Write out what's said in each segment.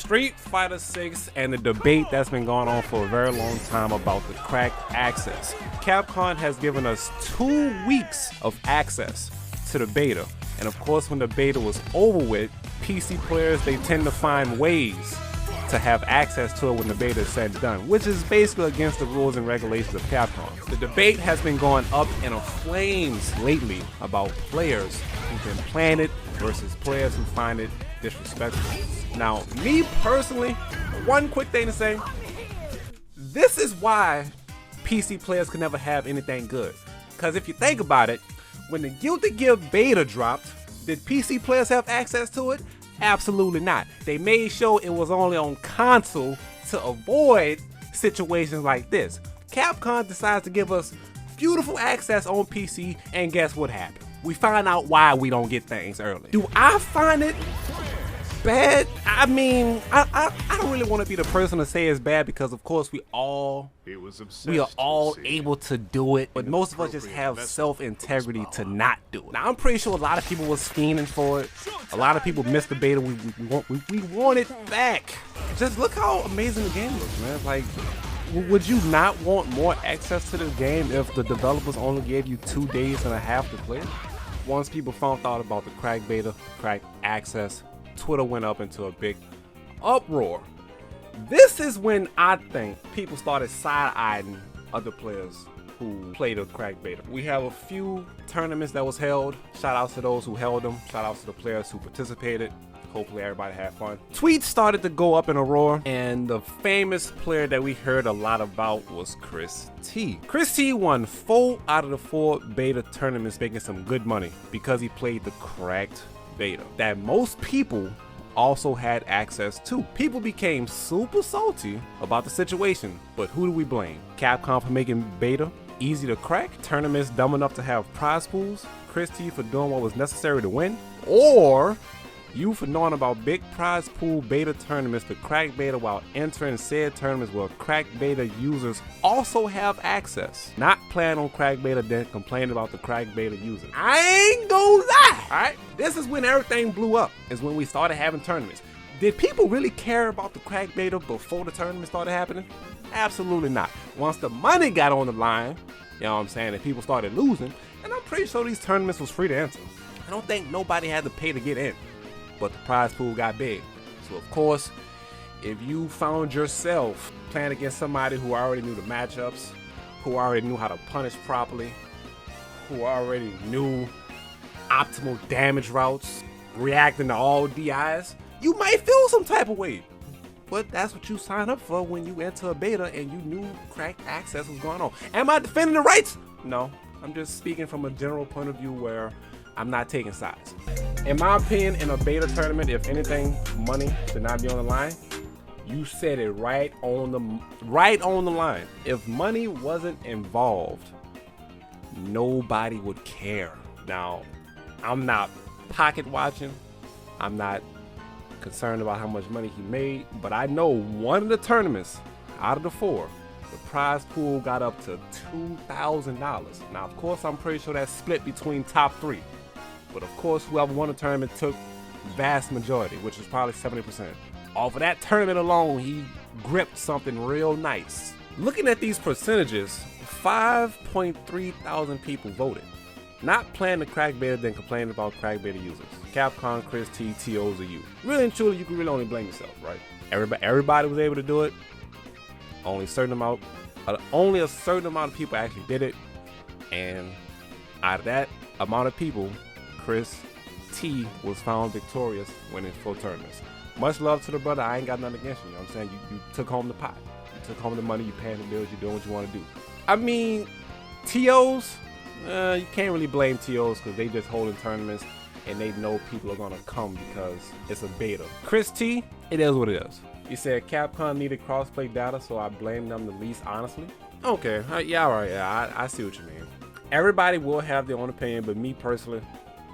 Street Fighter 6 and the debate that's been going on for a very long time about the cracked access. Capcom has given us 2 weeks of access to the beta. And of course, when the beta was over with, PC players, they tend to find ways to have access to it when the beta is said and done, which is basically against the rules and regulations of Capcom. The debate has been going up in flames lately about players who've been playing it versus players who find it disrespectful. Now, me personally, one quick thing to say, this is why PC players could never have anything good. Because if you think about it, when the Guilty Gear beta dropped, did PC players have access to it? Absolutely not. They made sure it was only on console to avoid situations like this. Capcom decides to give us beautiful access on PC, and guess what happened? We find out why we don't get things early. Do I find it bad? I mean, I don't really want to be the person to say it's bad, because of course we are all able to do it, but most of us just have self-integrity to not do it. Now, I'm pretty sure a lot of people was fiending for it. A lot of people missed the beta. We want it back. Just look how amazing the game looks, man. Like, would you not want more access to this game if the developers only gave you 2.5 days to play it? Once people found out about the cracked beta, cracked access, Twitter went up into a big uproar. This is when I think people started side-eyeing other players who played a cracked beta. We have a few tournaments that was held. Shout outs to those who held them. Shout outs to the players who participated. Hopefully everybody had fun. Tweets started to go up in a roar, and the famous player that we heard a lot about was Chris T. Chris T won 4 out of the 4 beta tournaments, making some good money because he played the cracked beta that most people also had access to. People became super salty about the situation, but who do we blame? Capcom for making beta easy to crack? Tournaments dumb enough to have prize pools? Chris T for doing what was necessary to win? Or you for knowing about big prize pool beta tournaments to crack beta while entering said tournaments where crack beta users also have access? Not playing on crack beta, then complaining about the crack beta users. I ain't gonna lie, alright? This is when everything blew up, is when we started having tournaments. Did people really care about the crack beta before the tournament started happening? Absolutely not. Once the money got on the line, you know what I'm saying, and people started losing, and I'm pretty sure these tournaments was free to enter. I don't think nobody had to pay to get in. But the prize pool got big. So of course, if you found yourself playing against somebody who already knew the matchups, who already knew how to punish properly, who already knew optimal damage routes, reacting to all DIs, you might feel some type of way. But that's what you sign up for when you enter a beta and you knew cracked access was going on. Am I defending the rights? No, I'm just speaking from a general point of view where I'm not taking sides. In my opinion, in a beta tournament, if anything, money should not be on the line. You said it right on the line. If money wasn't involved, nobody would care. Now, I'm not pocket watching. I'm not concerned about how much money he made, but I know one of the tournaments out of the 4, the prize pool got up to $2,000. Now, of course, I'm pretty sure that's split between top 3. But of course, whoever won the tournament took vast majority, which was probably 70%. Off of that tournament alone, he gripped something real nice. Looking at these percentages, 5.3 thousand people voted. Not playing the crack beta, then complaining about crack beta users. Capcom, Chris T, TOs, or you. Really and truly, you can really only blame yourself, right? Everybody was able to do it. Only a certain amount of people actually did it. And out of that amount of people, Chris T was found victorious winning 4 tournaments. Much love to the brother. I ain't got nothing against you. You know what I'm saying? You took home the pot. You took home the money. You paying the bills. You're doing what you want to do. I mean, TOs, you can't really blame TOs because they just holding tournaments and they know people are going to come because it's a beta. Chris T, it is what it is. You said Capcom needed crossplay data, so I blame them the least, honestly. Okay, yeah, all right, yeah, I see what you mean. Everybody will have their own opinion, but me personally,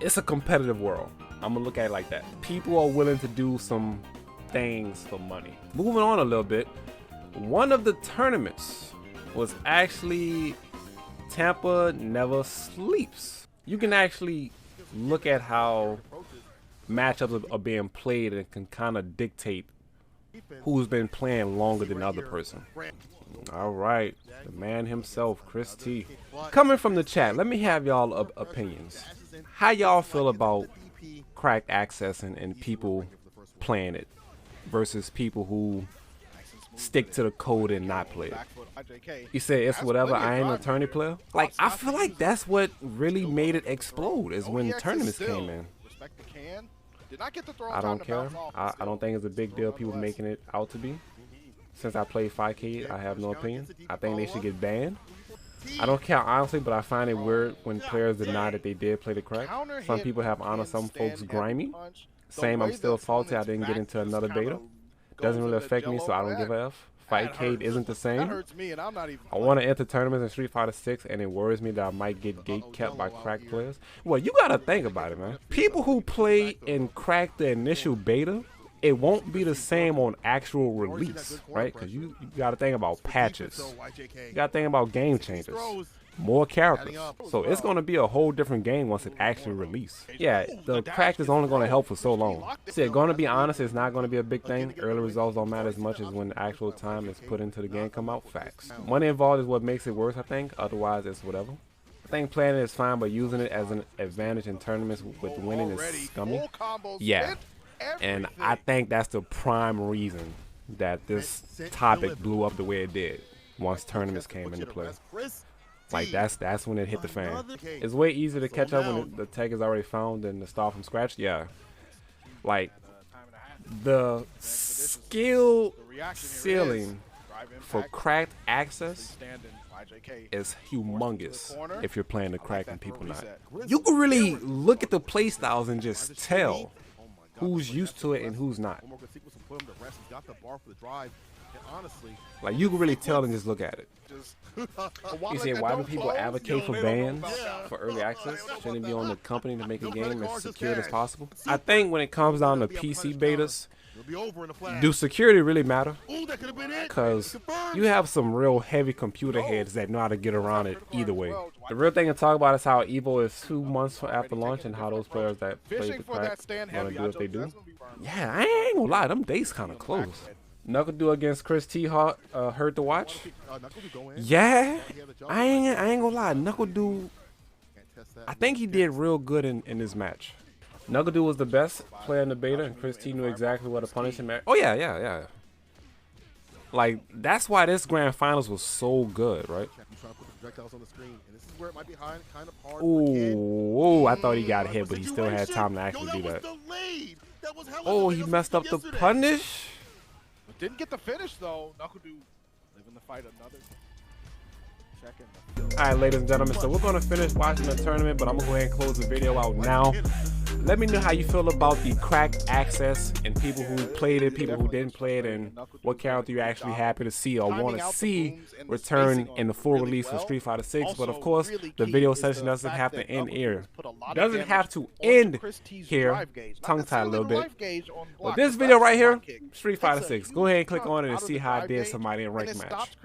it's a competitive world. I'm gonna look at it like that. People are willing to do some things for money. Moving on a little bit, one of the tournaments was actually Tampa Never Sleeps. You can actually look at how matchups are being played and can kind of dictate who's been playing longer than the other person. All right, the man himself, Chris T. Coming from the chat, let me have y'all opinions. How y'all feel about cracked access and people playing it versus people who stick to the code and not play it? You say it's whatever, I ain't a tourney player. Like, I feel like that's what really made it explode, is when tournaments came in. I don't care. I don't think it's a big deal people making it out to be. Since I play 5K, I have no opinion. I think they should get banned. I don't care honestly, but I find it weird when players deny that they did play the crack. Some people have honor, some folks grimy. Same, I'm still salty I didn't get into another beta. Doesn't really affect me, so I don't give a F. Fightcade isn't the same. I want to enter tournaments in Street Fighter 6, and it worries me that I might get gate kept by crack players. Well, you gotta think about it, man. People who play and crack the initial beta, it won't be the same on actual release, right? Because you gotta think about patches. You gotta think about game changes. More characters. So it's going to be a whole different game once it actually releases. Yeah, the crack is only going to help for so long. See, going to be honest, it's not going to be a big thing. Early results don't matter as much as when the actual time is put into the game come out. Facts. Money involved is what makes it worse, I think. Otherwise, it's whatever. I think playing it is fine, but using it as an advantage in tournaments with winning is scummy. Yeah. And I think that's the prime reason that this topic blew up the way it did once tournaments came into play. Like, that's when it hit the fan. It's way easier to catch up when the tech is already found than to start from scratch. Yeah. Like, the skill ceiling for cracked access is humongous if you're playing the crack and people not. You can really look at the play styles and just tell who's used to it and who's not. Like, you can really tell and just look at it. You see, why do people advocate for bans for early access? Shouldn't it be on the company to make a game as secure as possible? I think when it comes down to PC betas, do security really matter? Because you have some real heavy computer heads that know how to get around it either way. The real thing to talk about is how Evo is 2 months after launch and how those players that play the crack want to do what they do. Yeah, I ain't gonna lie, them days kind of close. Knuckle against Chris T hurt to watch. Yeah, I ain't gonna lie. Knuckle, I think he did real good in this match. Knuckle was the best player in the beta, and Chris T knew exactly what to punish him at. Oh yeah. Like, that's why this grand finals was so good, right? Ooh, I thought he got hit, but he still had time to actually do that. Oh, he messed up the punish. Didn't get the finish though. Knuckle living the fight another second. Alright, ladies and gentlemen, so we're gonna finish watching the tournament, but I'm gonna go ahead and close the video out now. Let me know how you feel about the cracked access and people who played it, people who didn't play it, and what character you're actually happy to see or want to see return in the full release for Street Fighter 6. But of course, the video session doesn't have to end here. Doesn't have to end here. Tongue-tied a little bit. But this video right here, Street Fighter 6. Go ahead and click on it and see how I did somebody in ranked match.